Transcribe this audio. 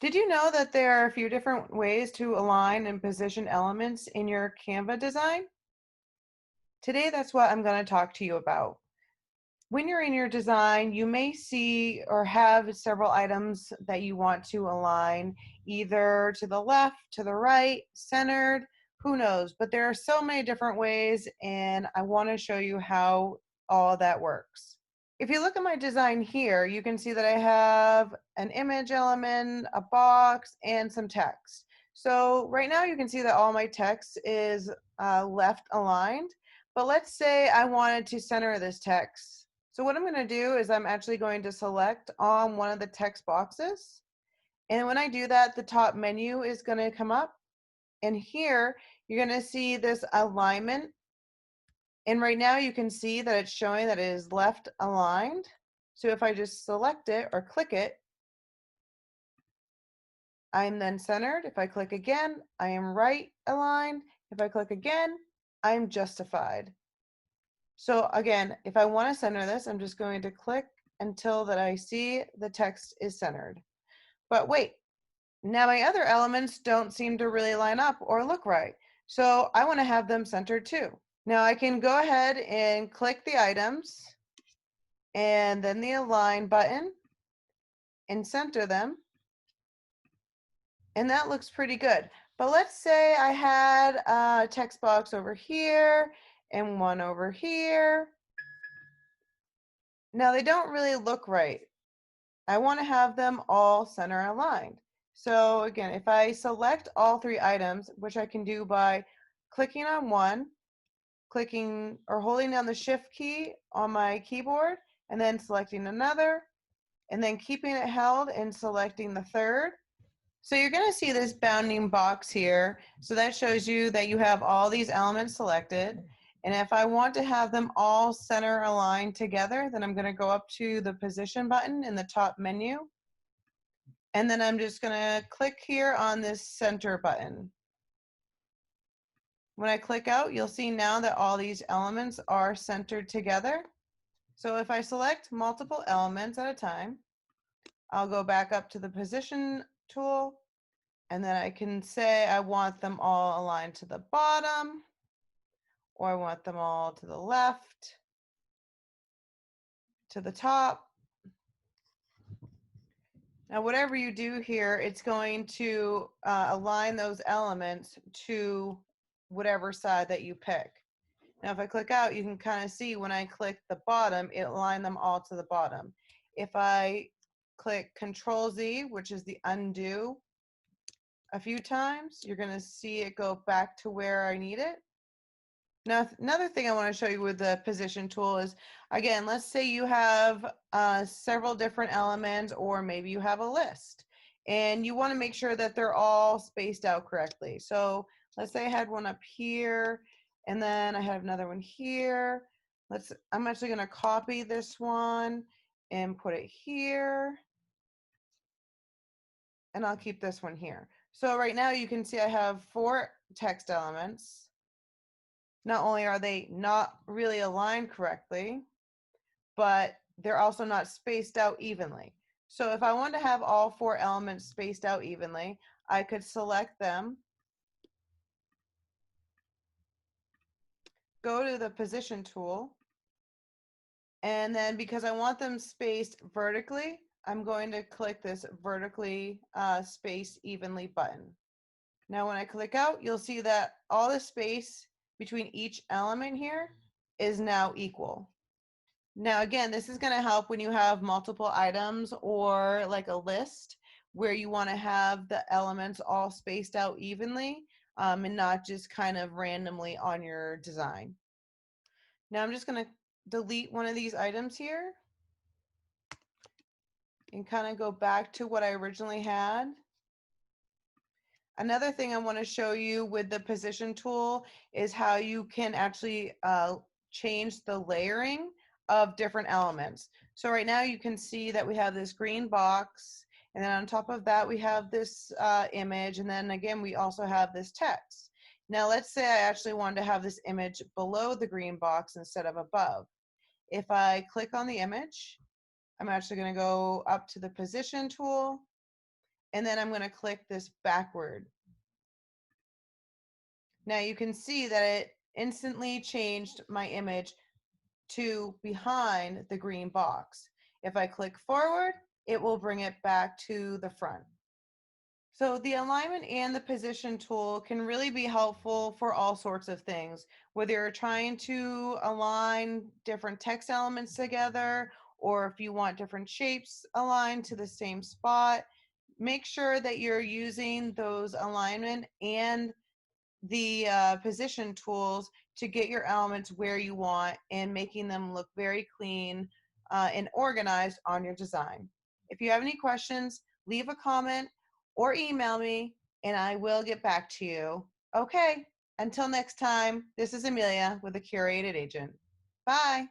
Did you know that there are a few different ways to align and position elements in your Canva design? Today, that's what I'm going to talk to you about. When you're in your design, you may see or have several items that you want to align either to the left, to the right, centered, who knows, but there are so many different ways, and I want to show you how all that works. If you look at my design here, you can see that I have an image element, a box, and some text. So right now you can see that all my text is left aligned, but let's say I wanted to center this text. So what I'm going to do is I'm actually going to select on one of the text boxes. And when I do that, the top menu is going to come up. And here you're going to see this alignment. And right now you can see that it's showing that it is left aligned. So if I just select it or click it, I'm then centered. If I click again, I am right aligned. If I click again, I'm justified. So again, if I want to center this, I'm just going to click until that I see the text is centered. But wait, now my other elements don't seem to really line up or look right. So I want to have them centered too. Now I can go ahead and click the items and then the align button and center them. And that looks pretty good. But let's say I had a text box over here and one over here. Now they don't really look right. I want to have them all center aligned. So again, if I select all three items, which I can do by clicking on one, clicking or holding down the shift key on my keyboard, and then selecting another, and then keeping it held and selecting the third. So you're going to see this bounding box here. So that shows you that you have all these elements selected. And if I want to have them all center aligned together, then I'm going to go up to the position button in the top menu. And then I'm just going to click here on this center button. When I click out, you'll see now that all these elements are centered together. So if I select multiple elements at a time, I'll go back up to the position tool, and then I can say I want them all aligned to the bottom, or I want them all to the left, to the top. Now, whatever you do here, it's going to align those elements to whatever side that you pick. Now, if I click out, you can kind of see when I click the bottom, it aligned them all to the bottom. If I click Control Z, which is the undo, a few times, you're going to see it go back to where I need it. Now, another thing I want to show you with the position tool is, again, let's say you have several different elements, or maybe you have a list, and you want to make sure that they're all spaced out correctly. So let's say I had one up here, and then I have another one here. I'm actually going to copy this one and put it here, and I'll keep this one here. So right now you can see I have 4 text elements. Not only are they not really aligned correctly, but they're also not spaced out evenly. So if I want to have all 4 elements spaced out evenly, I could select them, go to the position tool, and then because I want them spaced vertically, I'm going to click this vertically spaced evenly button. Now when I click out, you'll see that all the space between each element here is now equal. Now, again, this is going to help when you have multiple items or like a list where you want to have the elements all spaced out evenly and not just kind of randomly on your design. Now, I'm just going to delete one of these items here and kind of go back to what I originally had. Another thing I want to show you with the position tool is how you can actually change the layering of different elements. So right now you can see that we have this green box, and then on top of that we have this image, and then again we also have this text. Now let's say I actually wanted to have this image below the green box instead of above. If I click on the image, I'm actually going to go up to the position tool, and then I'm going to click this backward. Now you can see that it instantly changed my image to behind the green box. If I click forward, it will bring it back to the front. So the alignment and the position tool can really be helpful for all sorts of things, whether you're trying to align different text elements together, or if you want different shapes aligned to the same spot. Make sure that you're using those alignment and the position tools to get your elements where you want and making them look very clean and organized on your design. If you have any questions, leave a comment or email me and I will get back to you. Okay, until next time, this is Amelia with the Curated Agent. Bye.